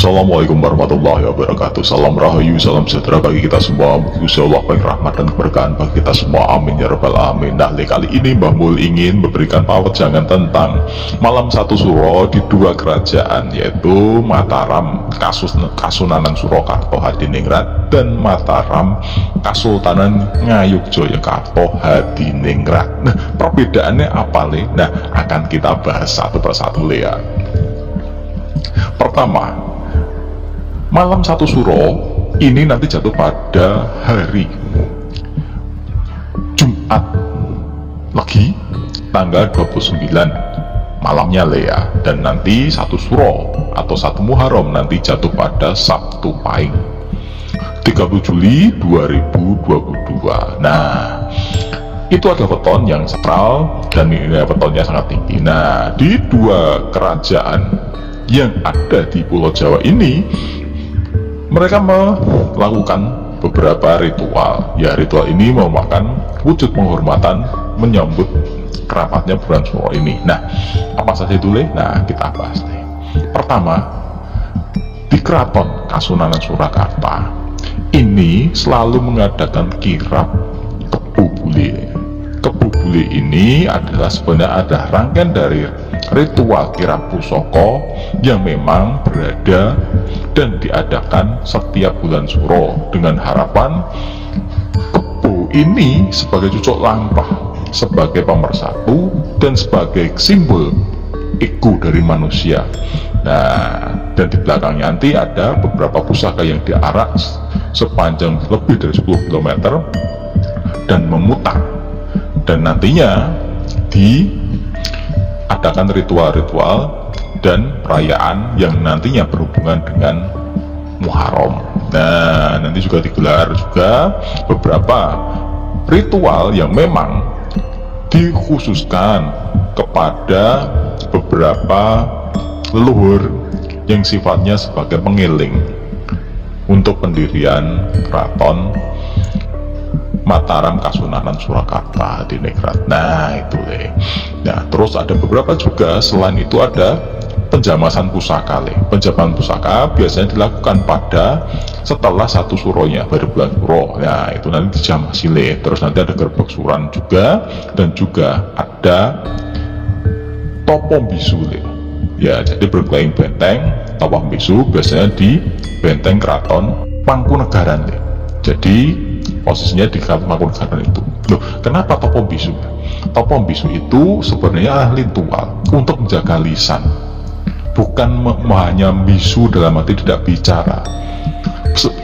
Assalamualaikum warahmatullahi wabarakatuh. Salam rahayu, salam sejahtera bagi kita semua. Gusti Allah bagi rahmat dan keberkahan bagi kita semua. Amin ya rabbal alamin. Nah, kali ini Mbah Mul ingin memberikan pawejangan tentang malam satu suro di dua kerajaan, yaitu Mataram Kasunanan Surakarta Hadiningrat dan Mataram Kasultanan Ngayogyakarta Hadiningrat. Nah, perbedaannya apa nih? Nah, akan kita bahas satu persatu ya. Pertama, malam satu suro ini nanti jatuh pada hari Jumat Legi tanggal 29 malamnya Lea, dan nanti satu suro atau satu Muharram nanti jatuh pada Sabtu Pahing 30 Juli 2022. Nah, itu adalah weton yang sakral dan ini wetonnya sangat tinggi. Nah, di dua kerajaan yang ada di Pulau Jawa ini, mereka melakukan beberapa ritual. Ya, ritual ini merupakan wujud penghormatan menyambut kerabatnya bulan suro ini. Nah, apa saja itu Le? Nah, kita bahas nih. Pertama, di Keraton Kasunanan Surakarta ini selalu mengadakan kirab Kebu Bule. Kebu Bule ini adalah sebenarnya ada rangkaian dari ritual kirab pusaka yang memang berada dan diadakan setiap bulan suro dengan harapan kebu ini sebagai cucuk lampah, sebagai pemersatu dan sebagai simbol ego dari manusia. Nah, dan di belakangnya nanti ada beberapa pusaka yang diarak sepanjang lebih dari 10 km dan memutar, dan nantinya diadakan ritual-ritual dan perayaan yang nantinya berhubungan dengan Muharram. Nah, nanti juga digelar juga beberapa ritual yang memang dikhususkan kepada beberapa leluhur yang sifatnya sebagai pengiling untuk pendirian keraton Mataram Kasunanan Surakarta Hadiningrat. Nah, itu Le. Nah, terus ada beberapa juga selain itu ada penjamasan pusaka Le. Penjamasan pusaka biasanya dilakukan pada setelah satu suronya, baru bulan suro. Nah, itu nanti dijamasi Le. Terus nanti ada gerbek suran juga, dan juga ada topo bisu Le. Ya, jadi berkeliling benteng topo bisu biasanya di benteng keraton Mangkunegaran Le. Jadi posisinya di keraton Mangkunegaran itu. Loh, kenapa topo bisu? Topo bisu itu sebenarnya ritual untuk menjaga lisan, bukan hanya bisu dalam arti tidak bicara.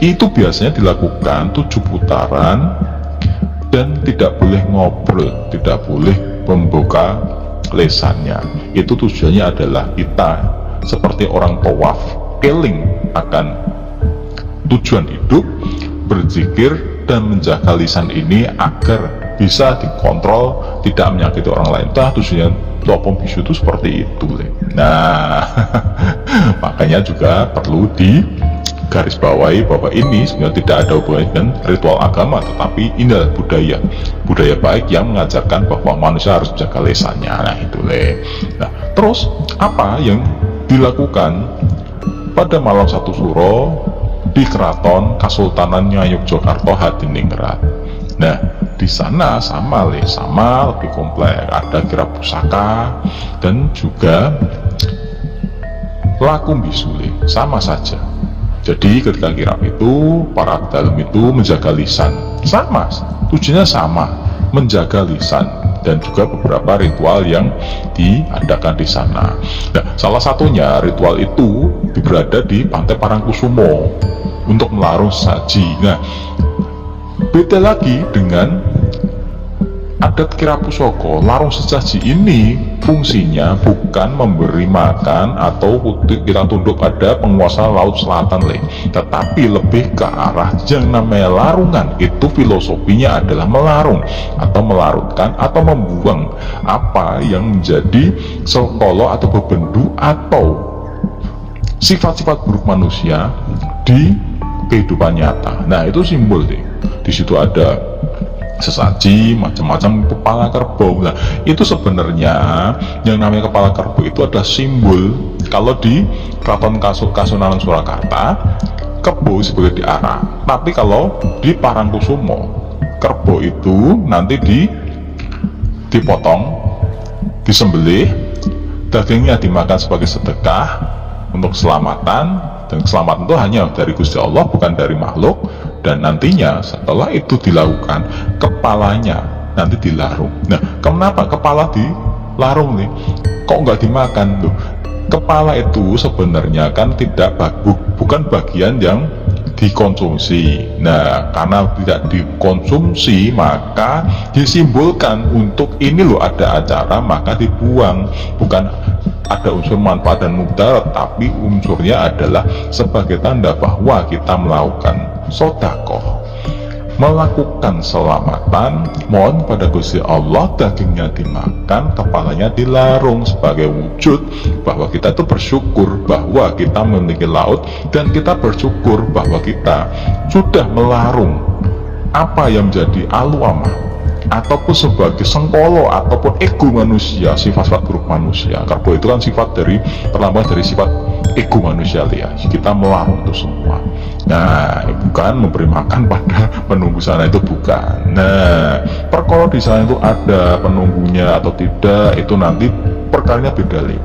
Itu biasanya dilakukan 7 putaran dan tidak boleh ngobrol, tidak boleh membuka lesannya. Itu tujuannya adalah kita seperti orang tawaf, eling akan tujuan hidup, berzikir dan menjaga lisan ini agar bisa dikontrol, tidak menyakiti orang lain. Nah, tujuannya topo bisu itu seperti itu. Nah, makanya juga perlu digarisbawahi bahwa ini sebenarnya tidak ada hubungannya dengan ritual agama, tetapi ini adalah budaya baik yang mengajarkan bahwa manusia harus menjaga lisannya. Nah, itu Nah, terus apa yang dilakukan pada malam satu suro di Keraton Kasultanan Ngayogyakarta Hadiningrat? Nah, di sana sama lebih kompleks. Ada kirab pusaka dan juga lakum bisu sama saja. Jadi ketika kirab itu para dalam itu menjaga lisan, sama tujuannya sama, menjaga lisan, dan juga beberapa ritual yang diadakan di sana. Nah, salah satunya ritual itu berada di Pantai Parangkusumo untuk melarung saji. Nah, beda lagi dengan adat kirab pusaka. Larung sesaji ini fungsinya bukan memberi makan atau kita tunduk pada penguasa laut selatan tetapi lebih ke arah yang namanya larungan. Itu filosofinya adalah melarung atau melarutkan atau membuang apa yang menjadi sekolo atau bebendu atau sifat-sifat buruk manusia di kehidupan nyata. Nah, itu simbol di situ ada sesaji, macam-macam kepala kerbau. Nah, itu sebenarnya yang namanya kepala kerbau itu adalah simbol kalau di Keraton Kasunanan Surakarta, kebo sebagai diarah. Tapi kalau di Parangkusumo, kerbau itu nanti dipotong, disembelih, dagingnya dimakan sebagai sedekah untuk keselamatan, dan keselamatan itu hanya dari Gusti Allah, bukan dari makhluk. Dan nantinya setelah itu dilakukan, kepalanya nanti dilarung. Nah, kenapa kepala dilarung nih? Kok nggak dimakan tuh? Kepala itu sebenarnya kan bukan bagian yang dikonsumsi. Nah, karena tidak dikonsumsi, maka disimbolkan untuk ini loh ada acara, maka dibuang. Bukan ada unsur manfaat dan mudarat, tapi unsurnya adalah sebagai tanda bahwa kita melakukan sedekah, melakukan selamatan, mohon pada Gusti Allah, dagingnya dimakan, kepalanya dilarung sebagai wujud bahwa kita itu bersyukur bahwa kita memiliki laut, dan kita bersyukur bahwa kita sudah melarung apa yang menjadi aluamah ataupun sebagai sengkolo ataupun ego manusia, sifat-sifat buruk manusia. Kerbau itu kan sifat terlambang dari sifat ego manusia ya. Kita melarung itu semua. Nah, bukan memberi makan pada penunggu sana, itu bukan. Nah, perkara di sana itu ada penunggunya atau tidak, itu nanti perkaranya beda lagi.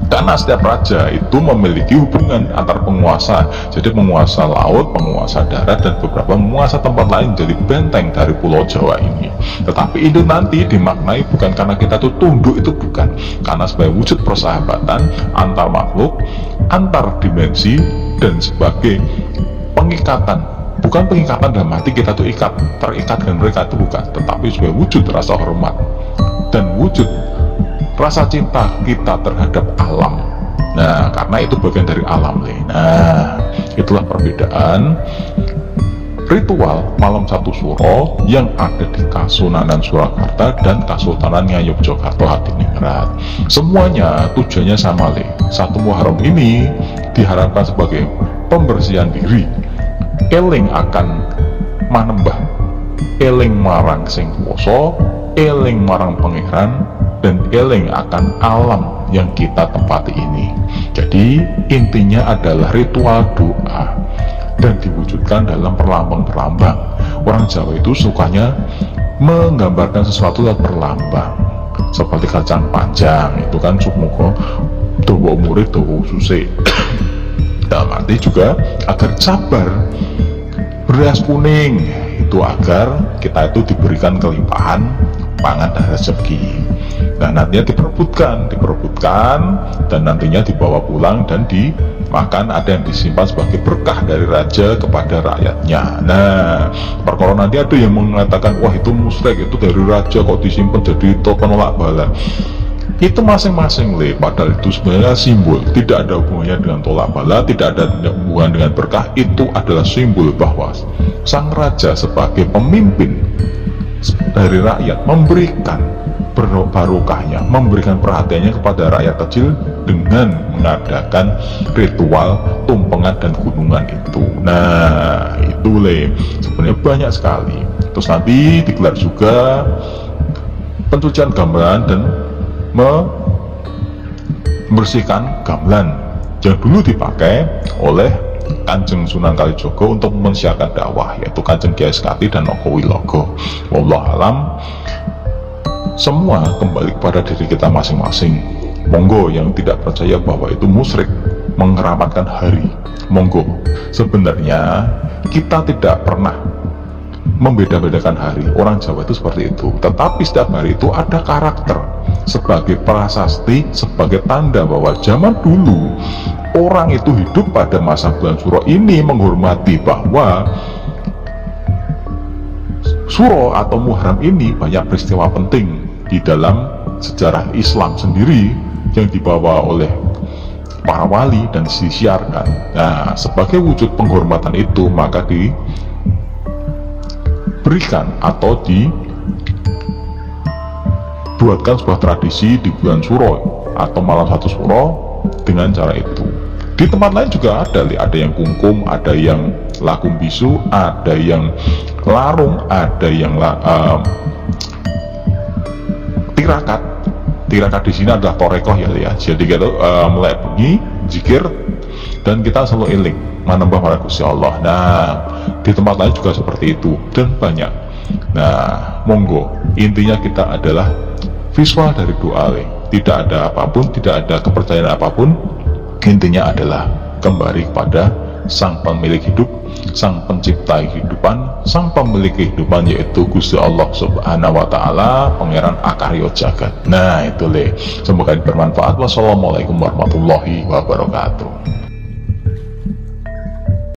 Karena setiap raja itu memiliki hubungan antar penguasa. Jadi penguasa laut, penguasa darat, dan beberapa penguasa tempat lain jadi benteng dari Pulau Jawa ini. Tetapi itu nanti dimaknai bukan karena kita tuh tunduk, itu bukan. Karena sebagai wujud persahabatan antar makhluk, antar dimensi, dan sebagai pengikatan. Bukan pengikatan dalam hati kita tuh terikat dengan mereka, itu bukan. Tetapi sebagai wujud rasa hormat dan wujud rasa cinta kita terhadap alam. Nah, karena itu bagian dari alam. Nah, itulah perbedaan ritual malam satu suro yang ada di Kasunanan Surakarta dan Kasultanan Ngayogyakarta Hadiningrat. Semuanya tujuannya sama. Satu Muharram ini diharapkan sebagai pembersihan diri, eling akan manembah, eling marang sing kuwasa, eling marang pangeran, dan eling akan alam yang kita tempati ini. Jadi intinya adalah ritual doa dan diwujudkan dalam perlambang-perlambang. Orang Jawa itu sukanya menggambarkan sesuatu lewat perlambang, seperti kacang panjang itu kan sumuko dawa umure dawa ususe. Dalam arti juga agar sabar. Beras kuning itu agar kita itu diberikan kelimpahan pangan dan rezeki. Nah, nantinya diperebutkan dan nantinya dibawa pulang dan dimakan. Ada yang disimpan sebagai berkah dari raja kepada rakyatnya. Nah, perkara nanti ada yang mengatakan, wah itu musyrik, itu dari raja kok disimpan jadi itu penolak bala. Itu masing-masing padahal itu sebenarnya simbol, tidak ada hubungannya dengan tolak bala, tidak ada hubungan dengan berkah. Itu adalah simbol bahwa sang raja sebagai pemimpin dari rakyat memberikan barokahnya, memberikan perhatiannya kepada rakyat kecil dengan mengadakan ritual tumpengan dan gunungan itu. Nah, itu sebenarnya banyak sekali. Terus nanti digelar juga pencucian gamelan dan membersihkan gamelan yang dulu dipakai oleh Kanjeng Sunan Kalijogo untuk mensiarkan dakwah, yaitu Kanjeng Kiai Sekati dan Noko Wilogo. Wallahualam, semua kembali kepada diri kita masing-masing. Monggo yang tidak percaya bahwa itu musyrik mengeramatkan hari, monggo. Sebenarnya kita tidak pernah membeda-bedakan hari. Orang Jawa itu seperti itu. Tetapi setiap hari itu ada karakter sebagai prasasti, sebagai tanda bahwa zaman dulu orang itu hidup pada masa bulan Suro ini menghormati bahwa Suro atau Muharram ini banyak peristiwa penting di dalam sejarah Islam sendiri yang dibawa oleh para wali dan disiarkan. Nah, sebagai wujud penghormatan itu, maka diberikan atau dibuatkan sebuah tradisi di bulan Suro atau malam satu Suro dengan cara itu. Di tempat lain juga ada yang kungkum, ada yang lakum bisu, ada yang larung, ada yang tirakat. tirakat di sini adalah torekoh ya. Jadi kita mulai bunyi zikir dan kita selalu eling manembah marang Gusti Allah. Nah, di tempat lain juga seperti itu dan banyak. Nah, monggo, intinya kita adalah visual dari doa. Tidak ada apapun, tidak ada kepercayaan apapun. Intinya adalah kembali kepada Sang Pemilik hidup, Sang Pencipta kehidupan, Sang Pemilik kehidupan, yaitu Gusti Allah Subhanahu wa Ta'ala, Pangeran Akarya Jagat. Nah, itu semoga bermanfaat. Wassalamualaikum warahmatullahi wabarakatuh.